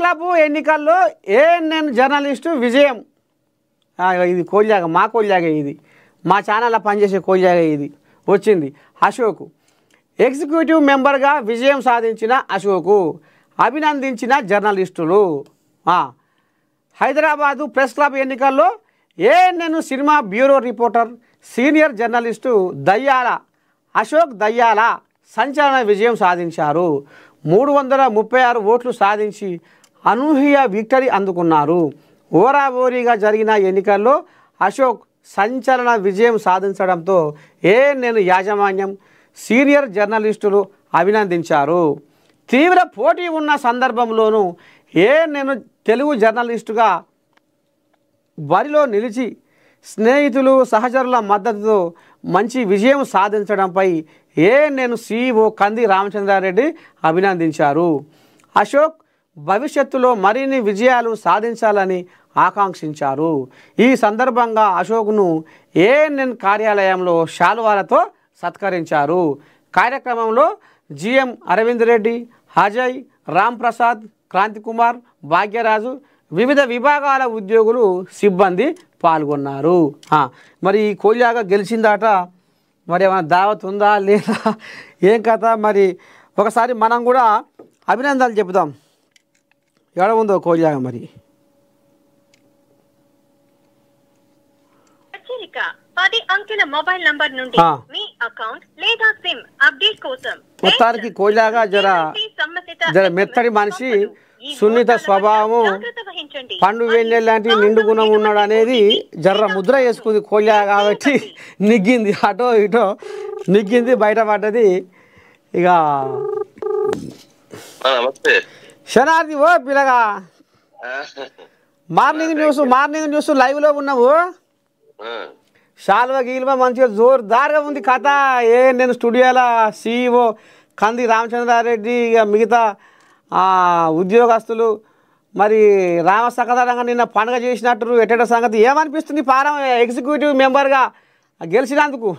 Club ఎన్నికల్లో ANN journalist విజయం. ఇది కోల్యాగ, మా కోల్యాగ, ఇది మా ఛానల్లో పనిచేసే కోల్యాగ. ఇది వచ్చింది అశోక్. ఎగ్జిక్యూటివ్ మెంబర్గా విజయం సాధించిన అశోకు అభినందించిన జర్నలిస్టులు. హైదరాబాదు ప్రెస్ క్లబ్ ఎన్నికల్లో ANN cinema bureau reporter senior journalist దయ్యాల అశోక్ దయ్యాల సంచలన విజయం సాధించారు. 336 ఓట్లు సాధించి అనూహ్య విక్టరీ అందుకున్నారు. ఓరాబోరీగా జరిగిన ఎన్నికల్లో అశోక్ సంచలన విజయం సాధించడంతో ఏఎన్ఎన్ యాజమాన్యం, సీనియర్ జర్నలిస్టులు అభినందించారు. తీవ్ర పోటీ ఉన్న సందర్భంలోనూ ఏఎన్ఎన్ తెలుగు జర్నలిస్టుగా బరిలో నిలిచి స్నేహితులు, సహచరుల మద్దతుతో మంచి విజయం సాధించడంపై ఏఎన్ఎన్ సీఈఓ కంది రామచంద్రారెడ్డి అభినందించారు. అశోక్ భవిష్యత్తులో మరిన్ని విజయాలు సాధించాలని ఆకాంక్షించారు. ఈ సందర్భంగా అశోక్ను ఏఎన్ఎన్ కార్యాలయంలో శాలువాలతో సత్కరించారు. కార్యక్రమంలో జిఎం అరవింద్ రెడ్డి, అజయ్, రామ్ ప్రసాద్, క్రాంతికుమార్, భాగ్యరాజు, వివిధ విభాగాల ఉద్యోగులు, సిబ్బంది పాల్గొన్నారు. మరి ఈ కోల్యాగ గెలిచిందాట. మరి ఏమైనా దావత్ ఉందా లేదా, ఏం కథ? మరి ఒకసారి మనం కూడా అభినందనలు చెబుదాం. ఎక్కడ ఉందో కోల్యాగ? మరి 10 అంకెల మొబైల్ నంబర్ నుండి మీ అకౌంట్ లేదా సిమ్ అప్డేట్ కోసం మొత్తానికి కోల్యాగ జర మెత్తడి మనిషి, సున్నిత స్వభావము, పండు వెన్నెల లాంటి నిండు గుణం ఉన్నాడు అనేది జర్ర ముద్ర వేసుకుంది కోల్యాగ. కాబట్టి నిగ్గింది, అటో ఇటో నిగ్గింది, బయటపడ్డది. ఇక శనార్థి ఓ పిల్లగా, మార్నింగ్ న్యూస్ లైవ్లో ఉన్నావు. శాల్వ గీల్వ మంచిగా జోరుదారుగా ఉంది కథ. నేను స్టూడియోలో సీఈఓ కంది రామచంద్రారెడ్డి, ఇక మిగతా ఉద్యోగస్తులు మరి రామసకదరంగా నిన్న పండుగ చేసినట్టు ఎట్టేట సంగతి ఏమనిపిస్తుంది? పారం ఎగ్జిక్యూటివ్ మెంబర్గా గెలిచినందుకు.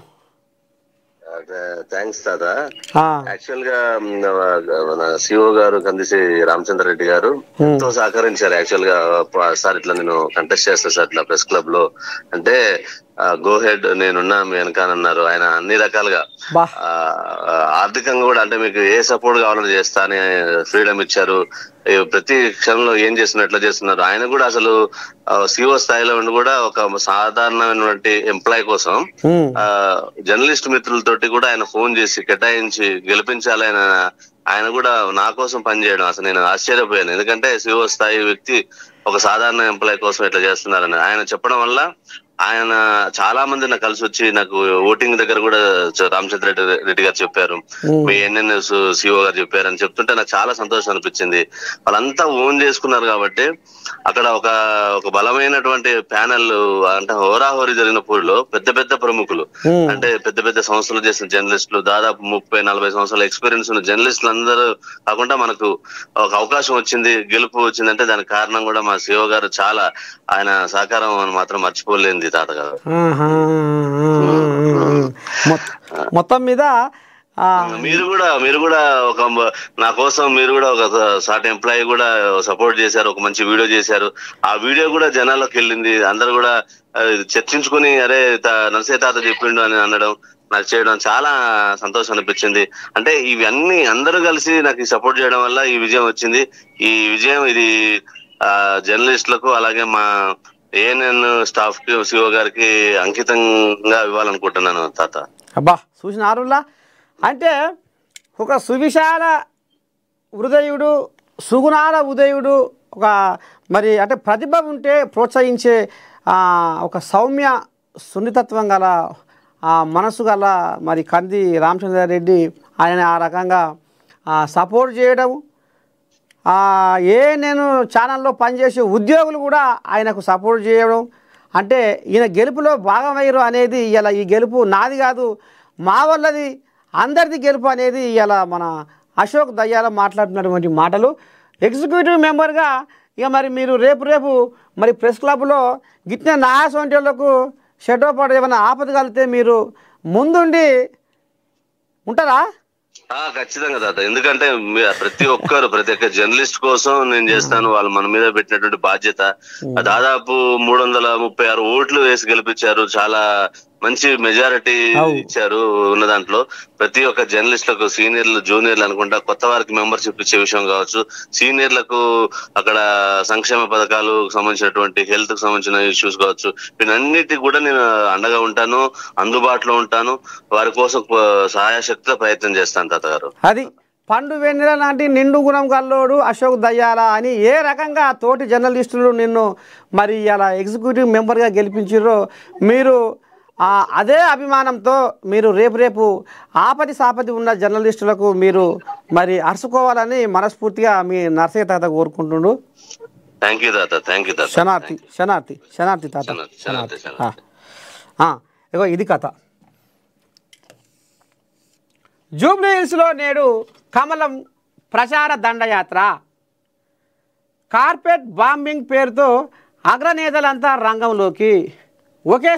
థ్యాంక్స్ తాత. యాక్చువల్ గా మన సిఓ గారు కందిసి రామచంద్ర రెడ్డి గారు ఎంతో సహకరించారు. యాక్చువల్ గా సార్ ఇట్లా నేను కంటెస్ట్ చేస్తా సార్ ఇట్లా ప్రెస్ క్లబ్ లో అంటే గో హెడ్ నేనున్నా మీ వెనకానన్నారు. ఆయన అన్ని రకాలుగా ఆర్థికంగా కూడా అంటే మీకు ఏ సపోర్ట్ కావాలని చేస్తా అని ఫ్రీడమ్ ఇచ్చారు. ప్రతి క్షణంలో ఏం చేస్తున్నారు, ఎట్లా చేస్తున్నారు. ఆయన కూడా అసలు సిఓ స్థాయిలో ఉండి కూడా ఒక సాధారణమైనటువంటి ఎంప్లాయ్ కోసం జర్నలిస్ట్ మిత్రులతోటి కూడా ఆయన ఫోన్ చేసి కేటాయించి గెలిపించాలి. ఆయన కూడా నా కోసం పనిచేయడం అసలు నేను ఆశ్చర్యపోయాను. ఎందుకంటే సిఓ స్థాయి వ్యక్తి ఒక సాధారణ ఎంప్లాయ్ కోసం ఇట్లా చేస్తున్నారని ఆయన చెప్పడం వల్ల ఆయన చాలా మంది నాకు కలిసి వచ్చి నాకు ఓటింగ్ దగ్గర కూడా రామచంద్ర రెడ్డి గారు చెప్పారు, మీ ఎన్ఎన్ఎస్ సిఓ గారు చెప్పారు అని చెప్తుంటే నాకు చాలా సంతోషం అనిపించింది. వాళ్ళంతా ఓన్ చేసుకున్నారు కాబట్టి అక్కడ ఒక బలమైనటువంటి ప్యానెల్ అంటే హోరాహోరీ జరిగిన పూడిలో పెద్ద పెద్ద ప్రముఖులు అంటే పెద్ద పెద్ద సంస్థలు చేసిన జర్నలిస్టులు, దాదాపు 30-40 సంవత్సరాల ఎక్స్పీరియన్స్ ఉన్న జర్నలిస్టులు అందరూ కాకుండా మనకు ఒక అవకాశం వచ్చింది, గెలుపు వచ్చిందంటే దానికి కారణం కూడా మా సిఓ గారు. చాలా ఆయన సహకారం మాత్రం మర్చిపోలేదు తాతగారు. మొత్తం మీద మీరు కూడా ఒక నా కోసం మీరు కూడా ఒక సాటి ఎంప్లాయీ కూడా సపోర్ట్ చేశారు, ఒక మంచి వీడియో చేశారు. ఆ వీడియో కూడా జనాల్లోకి వెళ్ళింది. అందరు కూడా చర్చించుకుని అరే నరసయ్య తాత చెప్పిండు అని అనడం, నాకు చేయడం చాలా సంతోషం అనిపించింది. అంటే ఇవన్నీ అందరూ కలిసి నాకు సపోర్ట్ చేయడం వల్ల ఈ విజయం వచ్చింది. ఈ విజయం ఇది జర్నలిస్టులకు అలాగే మా ఏఎన్ఎన్ స్టాఫ్ కి సిఓ గారికి అంకితంగా ఇవ్వాలనుకుంటున్నాను తాత. అబ్బా చూసినారులా, అంటే ఒక సువిశాల హృదయుడు, సుగుణాల ఉదయుడు, ఒక మరి అంటే ప్రతిభ ఉంటే ప్రోత్సహించే ఒక సౌమ్య సున్నితత్వం గల మనసు గల మరి కంది రామచంద్రారెడ్డి ఆయన ఆ రకంగా సపోర్ట్ చేయడం, నేను ఛానల్లో పనిచేసే ఉద్యోగులు కూడా ఆయనకు సపోర్ట్ చేయడం, అంటే ఈయన గెలుపులో భాగమయ్యారు అనేది ఇలా ఈ గెలుపు నాది కాదు మా వల్లది అందరిది గెలుపు అనేది ఇలా మన అశోక్ దయ్యాల మాట్లాడుతున్నటువంటి మాటలు. ఎగ్జిక్యూటివ్ మెంబర్గా ఇక మరి మీరు రేపు మరి ప్రెస్ క్లబ్లో గిట్టిన నాయసంటోళ్లకు షెడ్డో పాటు ఏమైనా ఆపద కలిగితే మీరు ముందుండి ఉంటారా? ఖచ్చితంగా తాత. ఎందుకంటే ప్రతి ఒక్క జర్నలిస్ట్ కోసం నేను చేస్తాను. వాళ్ళు మన మీద పెట్టినటువంటి బాధ్యత. దాదాపు 336 ఓట్లు వేసి గెలిపించారు. చాలా మంచి మెజారిటీ ఇచ్చారు. ఉన్న దాంట్లో ప్రతి ఒక్క జర్నలిస్టులకు, సీనియర్లు, జూనియర్లు అనుకుంటా, కొత్త వారికి మెంబర్షిప్ ఇచ్చే విషయం కావచ్చు, సీనియర్లకు అక్కడ సంక్షేమ పథకాలు సంబంధించినటువంటి హెల్త్ కు సంబంధించిన ఇష్యూస్ కావచ్చు, వీటన్నిటికి కూడా నేను అండగా ఉంటాను, అందుబాటులో ఉంటాను. వారి కోసం సహాయశక్తితో ప్రయత్నం చేస్తాను తాతగారు. అది పండు వెన్నెల లాంటి నిండు గుణం గల్లోడు అశోక్ దయ్యాల అని ఏ రకంగా తోటి జర్నలిస్టులు నిన్ను మరి ఇలా ఎగ్జిక్యూటివ్ మెంబర్గా గెలిపించారో మీరు అదే అభిమానంతో మీరు రేపు ఆపది సాపది ఉన్న జర్నలిస్టులకు మీరు మరి అరుచుకోవాలని మనస్ఫూర్తిగా మీ నర్సయ్య తాత కోరుకుంటుండు. థ్యాంక్ యూ తాత. థ్యాంక్ యూ తాత. శనార్థి తాత. ఇగో ఇది కథ. జూబ్లీ హిల్స్లో నేడు కమలం ప్రచార దండయాత్ర. కార్పెట్ బాంబింగ్ పేరుతో అగ్రనేతలంతా రంగంలోకి. ఒకే